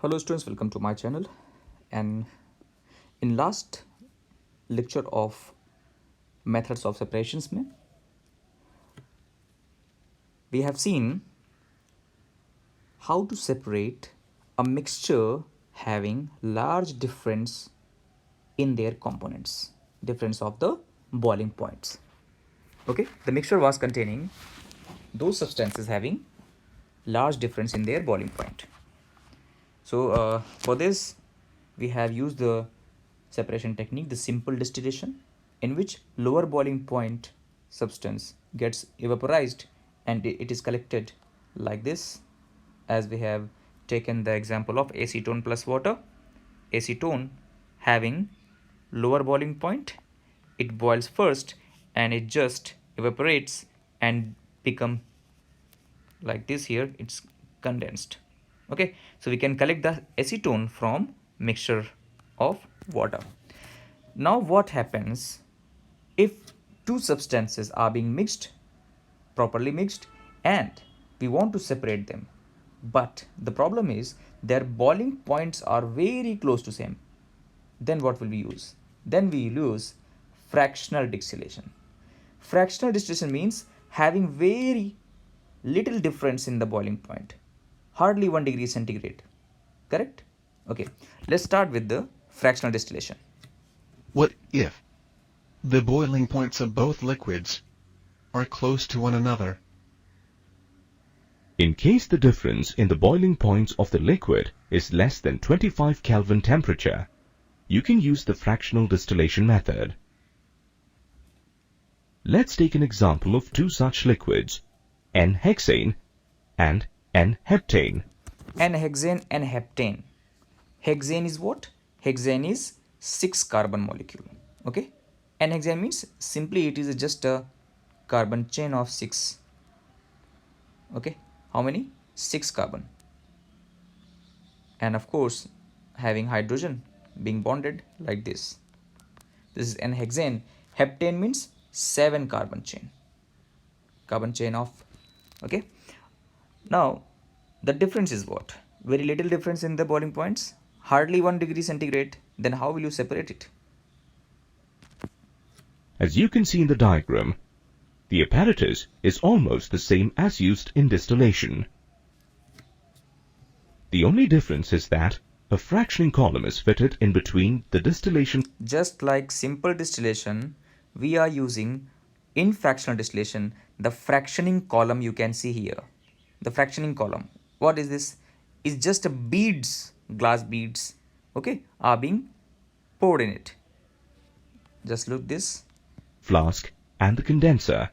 Hello students, welcome to my channel. And in last lecture of methods of separations mein, we have seen how to separate a mixture having large difference in their components, difference of the boiling points. Okay, the mixture was containing those substances having large difference in their boiling point. So for this we have used the separation technique, the simple distillation, in which lower boiling point substance gets evaporized and it is collected like this, as we have taken the example of acetone plus water. Acetone having lower boiling point, it boils first and it just evaporates and become like this. Here it's condensed. Okay, so we can collect the acetone from mixture of water. Now what happens if two substances are being mixed, properly mixed, and we want to separate them, but the problem is their boiling points are very close to same? Then what will we use? Then we will use fractional distillation. Fractional distillation means having very little difference in the boiling point, hardly 1 degree centigrade. Correct? Okay, let's start with the fractional distillation. What if the boiling points of both liquids are close to one another? In case the difference in the boiling points of the liquid is less than 25 Kelvin temperature, you can use the fractional distillation method. Let's take an example of two such liquids, N-hexane and N-heptane. N-hexane and heptane. Hexane is what? Hexane is 6 carbon molecule. Okay, N-hexane means simply it is just a carbon chain of 6. Okay, how many? 6 carbon, and of course having hydrogen being bonded like this. This is N-hexane. Heptane means 7 carbon chain of. Okay, now the difference is what? Very little difference in the boiling points, hardly 1 degree centigrade. Then how will you separate it? As you can see in the diagram, the apparatus is almost the same as used in distillation. The only difference is that a fractioning column is fitted in between the distillation. Just like simple distillation, we are using in fractional distillation the fractioning column. You can see here the fractioning column. What is this? It's just a beads, glass beads, okay, are being poured in it. Just look this. Flask and the condenser.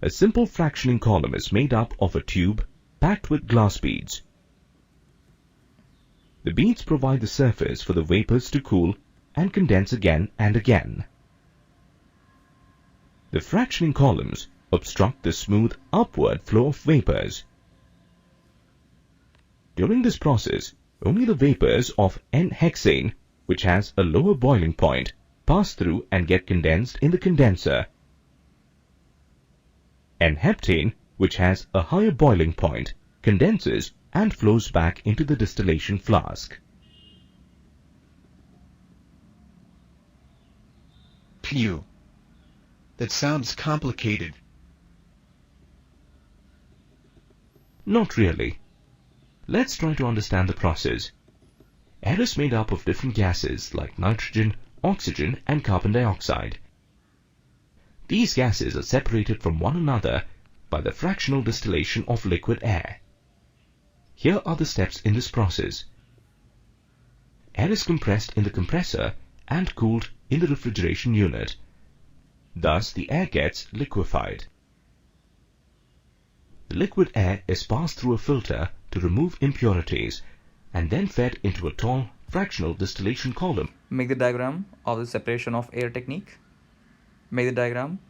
A simple fractioning column is made up of a tube packed with glass beads. The beads provide the surface for the vapors to cool and condense again and again. The fractioning columns obstruct the smooth upward flow of vapors. During this process, only the vapors of N-hexane, which has a lower boiling point, pass through and get condensed in the condenser. N-heptane, which has a higher boiling point, condenses and flows back into the distillation flask. Phew. That sounds complicated. Not really. Let's try to understand the process. Air is made up of different gases like nitrogen, oxygen, and carbon dioxide. These gases are separated from one another by the fractional distillation of liquid air. Here are the steps in this process. Air is compressed in the compressor and cooled in the refrigeration unit. Thus, the air gets liquefied. The liquid air is passed through a filter to remove impurities and then fed into a tall fractional distillation column. Make the diagram of the separation of air technique. Make the diagram.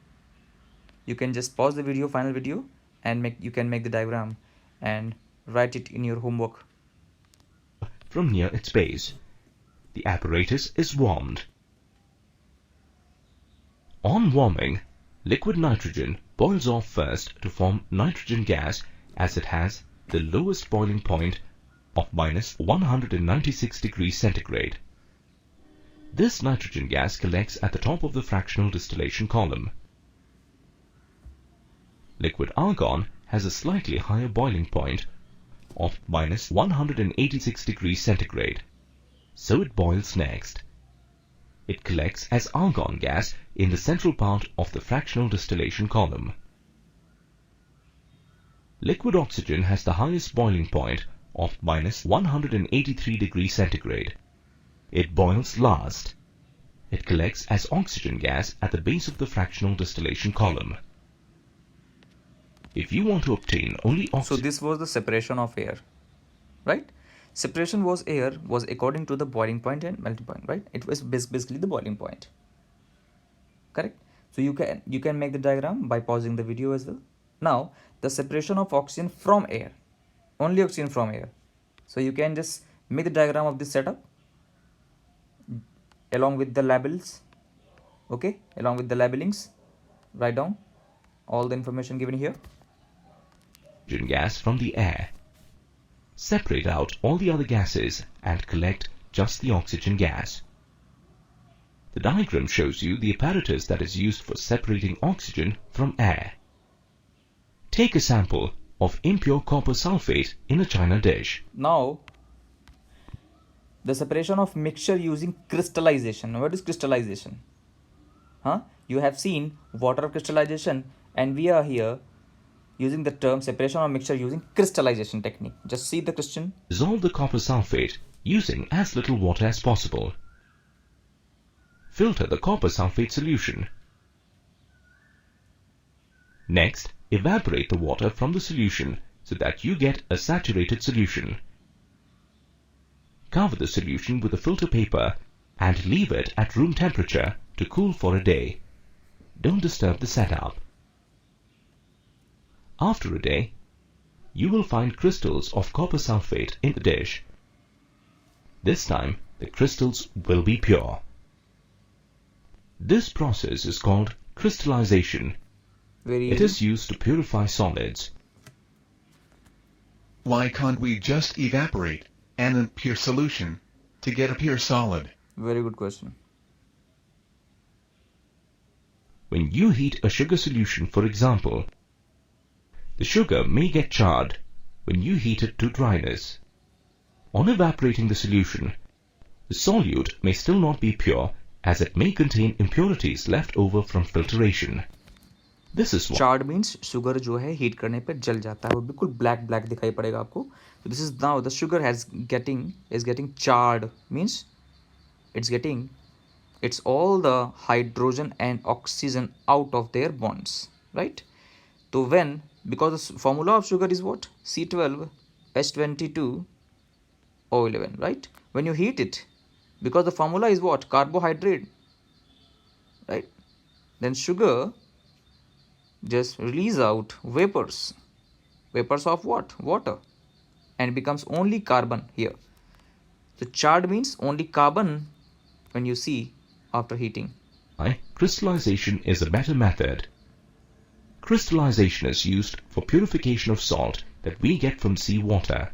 You can just pause the video, final video, and you can make the diagram and write it in your homework. From near its base, the apparatus is warmed. On warming, liquid nitrogen boils off first to form nitrogen gas, as it has the lowest boiling point of minus 196 degrees centigrade. This nitrogen gas collects at the top of the fractional distillation column. Liquid argon has a slightly higher boiling point of minus 186 degrees centigrade, so it boils next. It collects as argon gas in the central part of the fractional distillation column. Liquid oxygen has the highest boiling point of minus 183 degrees centigrade. It boils last. It collects as oxygen gas at the base of the fractional distillation column. If you want to obtain only So oxygen... this was the separation of air, right? Separation was air was according to the boiling point and melting point, right? It was basically the boiling point. Correct? So you can make the diagram by pausing the video as well. Now the separation of oxygen from air, only oxygen from air. So you can just make the diagram of this setup along with the labels. Okay, along with the labelings, write down all the information given here. gas from the air. Separate out all the other gases and collect just the oxygen gas. The diagram shows you the apparatus that is used for separating oxygen from air. Take a sample of impure copper sulfate in a china dish. Now the separation of mixture using crystallization. What is crystallization? You have seen water crystallization, and we are here using the term separation of mixture using crystallization technique. Just see the question. Dissolve the copper sulfate using as little water as possible. Filter the copper sulfate solution. Next, evaporate the water from the solution so that you get a saturated solution. Cover the solution with a filter paper and leave it at room temperature to cool for a day. Don't disturb the setup. After a day, you will find crystals of copper sulfate in the dish. This time, the crystals will be pure. This process is called crystallization. It is used to purify solids. Why can't we just evaporate an impure solution to get a pure solid? Very good question. When you heat a sugar solution, for example, the sugar may get charred when you heat it to dryness. On evaporating the solution, the solute may still not be pure as it may contain impurities left over from filtration. This is what charred means sugar जो है heat करने पे जल जाता है, वो बिल्कुल black दिखाई पड़ेगा आपको. So this is now the sugar is getting charred, means it's all the hydrogen and oxygen out of their bonds, right? So because the formula of sugar is what? C12H22O11, right? When you heat it, because the formula is what? Carbohydrate, right? Then sugar just release out vapors of what? Water, and becomes only carbon here. So charred means only carbon when you see after heating. Crystallization is a better method. Crystallization is used for purification of salt that we get from seawater,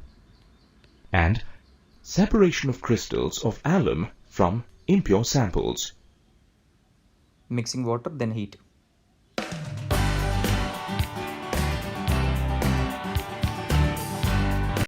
and separation of crystals of alum from impure samples. Mixing water, then heat.